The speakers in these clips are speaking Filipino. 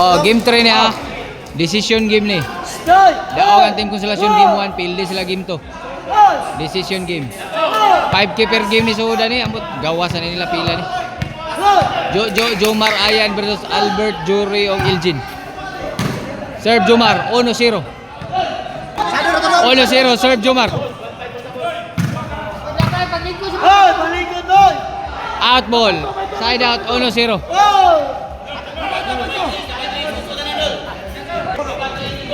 Oh, game 3 niya. Decision game ni. Daog ang team konsolasyon game 1, pildi sila game 2. Decision game. 5K per game ni Suda ni, ambot gawasan nila pila ni. Jomar Ayan versus Albert Jury og Ilgin. Serve Jomar, 1-0. 1-0, serve Jomar. Out ball. Side out, 1-0.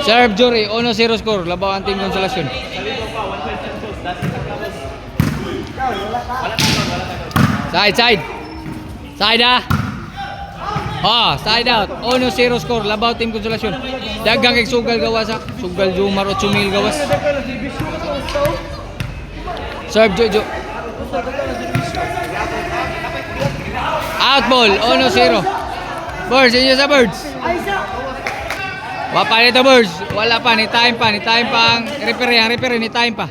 Serve Jury, 1-0 score. Labaw ang team konsolasyon. Side. Side side out. 1-0 score. Labaw team konsolasyon. Dagang kay sugal gawas ha. Sugal Jomar 8,000 gawas. Serve Jojo. Out ball. 1-0. Birds, inyo sa Birds. Wapa nito Birds. Wala pa, ni time pa ang referee ni time pa.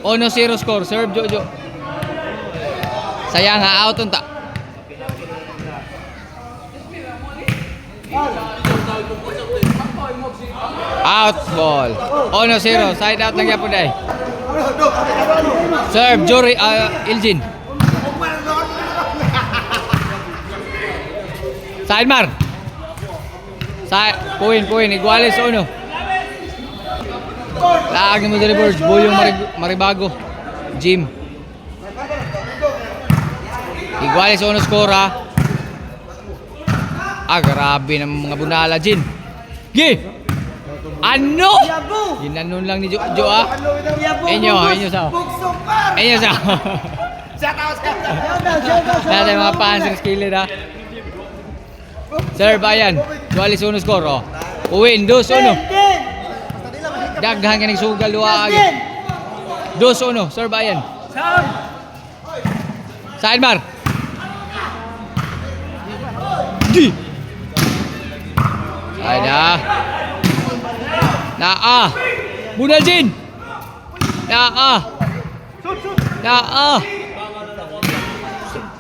1-0 score. Serve Jojo. Sayang ha, out unta. Out ball. 1-0. Side out lang yapon day. Serve Jury Ilgin. Sidemar. Puin. Iguales 1. Laag mo dali Birds. Boyong Maribago. Jim. Iguales 1 score ha. Grabe ng mga bunala Jin. Ano? Ginanon lang ni Jo ah. Inyo sa. Nasa mga fans ng skilled ha. Serve Ayan. Iguales 1 score oh. Uwin 2-1. Daghan ka ng sugal luwa agad. 2-1. Serve Ayan. Sidemar. Ada. Bunaljin.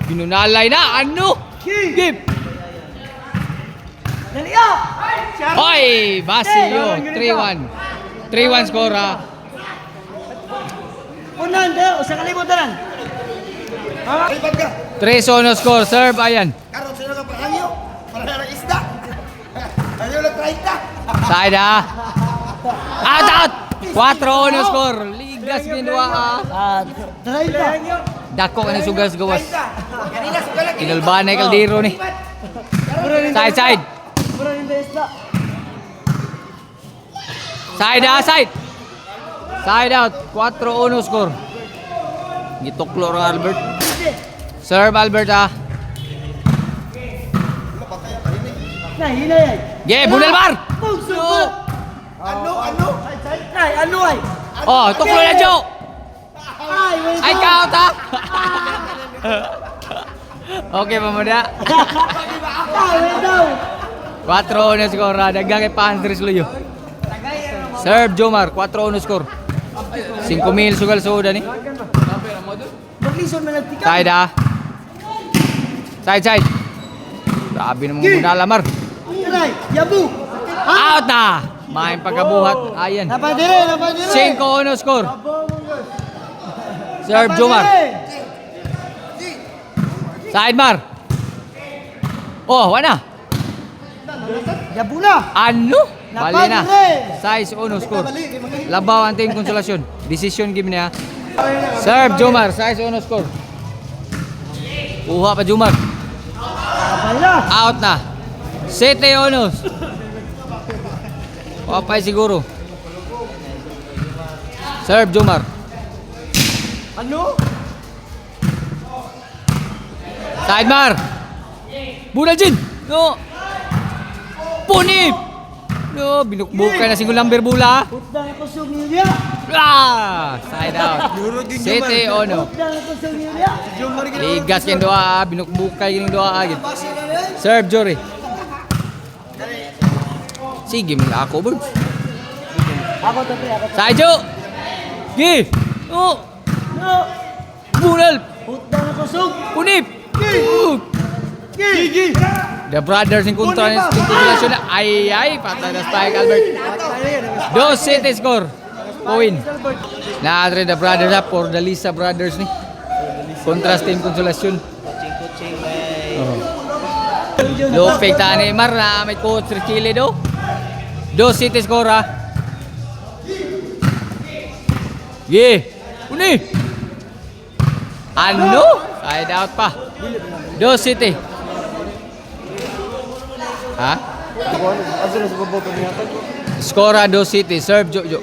Pinunalay na. Ano? Give. Hoy, Basio. 3-1. 3-1 score ha. Unan, usa ka libot lang. 3-1 score. Serve Ayan. Karon sino ka pahangyo? Para na isda. Ayo lang 30. Side ha. Out! 4-1 score. Ligas ginduwa ha. 30. Dako ka ng sugal sa gawas. Kanina sugal lang. Kinalbanay Caldero ni. Side. Pura ni isda. Side out. 4-1 score. Gituklo ang Albert. Serve Albert ha. Hinay. Bunelmar. Ano? Ano ay? Oh, tuklo na Jo. Ay count ha. Okay, mamada. 4-1 score ha. Dagang kay Pandres Luyo. Serve Jomar. 4-1 score. 5,000 sugal suda ni. Maglison man nagtika. Side ha. Side. Grabe naman muna lamar. Yabu. Out na. Main pagkabuhat. Ayan. Napadire. 5-1 score. Serve Jomar. Sidemar. Oh, wala. Yabu na. Ano? Bali na. Napadire. 6-1 score. Labaw ang team konsolasyon. Decision game niya. Serve Jomar. 6-1 score. Kuha pa Jomar. Out na. 7-1. Papay siguro. Serve Jomar. Ano? Sidemar. Bunaljin. No. Punip. No, binukbukay na single number bula. Putang ako sa milya. Side out. 7-1. Putang ako sa milya. Ligas yung doa, binukbukay yung doa agad. Serve Jury. Sige, mga ako Birds. Ako to pre. Side Jo. Oh. No. Bunal. Putang ako sa. Punip. Gigi. The brothers in kontra ni Team Konsolasyon. Ay, patay na spike Albert. Dos City score. Point. Na-adre the brothers up for the Lisa brothers ni. Kontras Team Konsolasyon. Lupig ta ni Mar na may coach Chile do. Dos City score ha. Yeah. Uni. Ano? Side out pa. Dos City. Ha? Skora Dos City. Serve Jojo.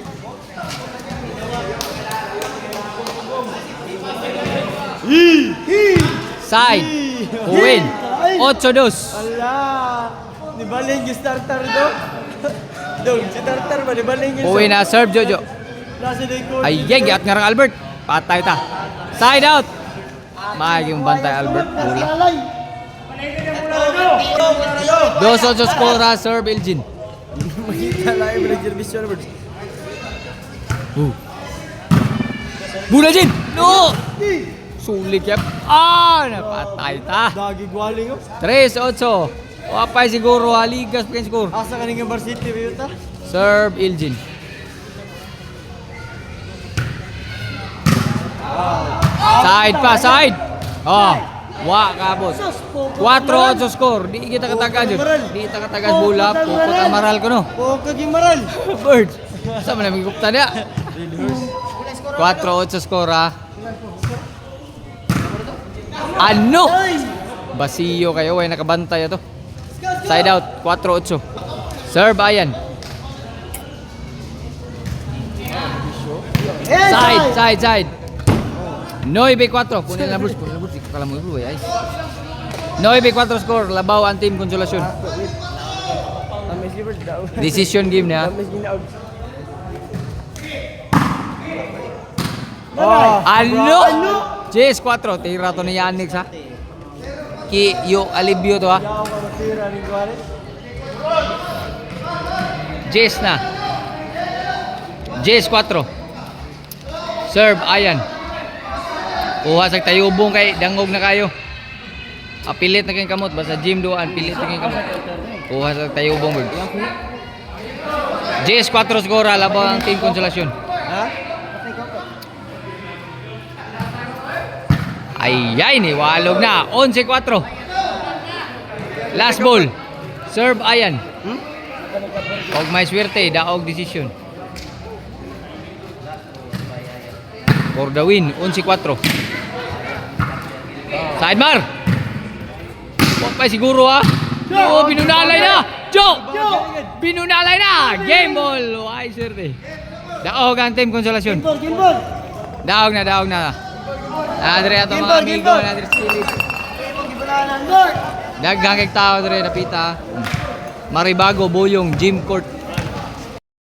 Side. Win. 8-2. Ala. Di baling yung starter do. Dong, si starter ba? Di baling yung Win na serve Jojo. Nasa na yung Ay, giat nga rang Albert. Patay ta. Side out. Maging bantay Albert. Bola. 2-8 skora serve Elgin. Makita lang yung reservation Albert. Bola Jin. No. Sulit yap. Napatay ta. Dagi gwaling oh. 3-8. Wapay siguro haligas pa score. Asa ka nga varsity ba yun ta? Serve Elgin. Side pa, side. Kabot. 4-8 score. Di kita kataga jud. Di kita kataga bola. Pupot ang maral ko no. Pokag yung maral. Bird. Sa man naming gupta dia. 4-8 score ha. Ano? Basiyo kayo, ay nakabantay ito. Side out, 4-8. Serve Ayan. Side. 9-4. Kunin na Bruce. Kala mo bro ay. 9-4 score, labaw ang Team Konsolasyon. Decision game niya. Ano? Jess 4, tira to ni Yannick ha. Yo alibyo to ha. Jess na. Jess 4. Serve Ayan. Kuha sa tayubong kay dangog na kayo. Pilit na kayong kamot basta gym doan pilit na kayong kamot. Kuha sa tayubong bird. Jess 4 score laban ang Team Konsolasyon. Ha? Ay, ni walog na. 11-4. Last ball. Serve Ayan. Pag may swerte, daog decision. For the win, 11-4. Sidemar. Huwag pa siguro ha. Binunalay na. Binunalay na. Game ball. Ay, swerte. Daog ang Team Konsolasyon. Gimbal. Daog na. Adre ato mga amigo na Adre Chile. Daghang kay tao Adre napita. Maribago Boyong Gym Court.